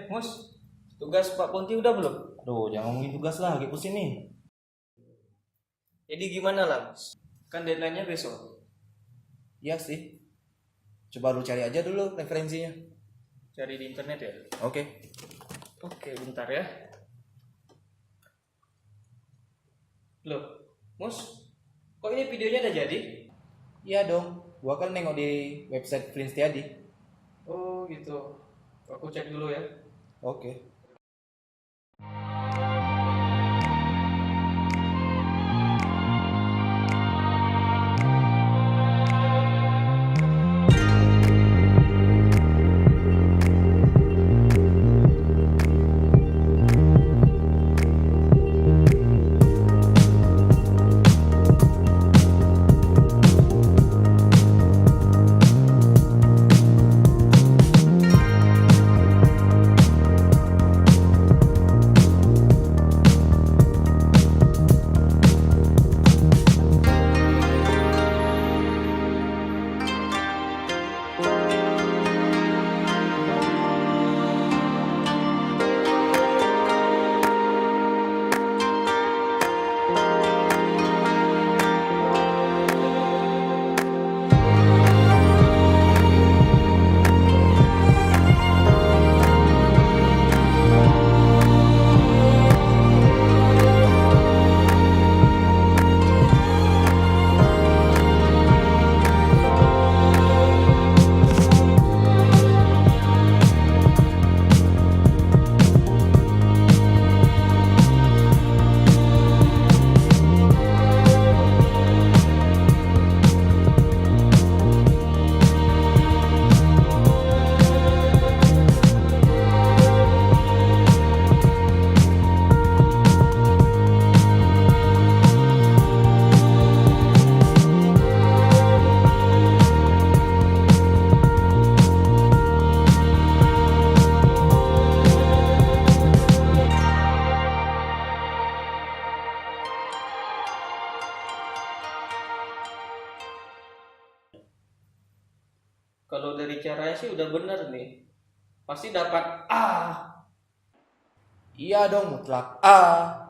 Mus, tugas Pak Ponti udah belum? Aduh, jangan ngomongin tugas lah, lagi pusing nih. Jadi gimana lah, Mus? Kan deadline-nya besok. Iya sih. Coba lu cari aja dulu referensinya. Cari di internet ya? Oke. Oke, bentar ya. Loh, Mus, kok ini videonya udah jadi? Iya dong, gua kan nengok di website Prince Tiadi. Oh gitu. Aku cek dulu ya. Oke. Kalau dari caranya sih udah bener nih. Pasti dapat A. Iya dong, mutlak A.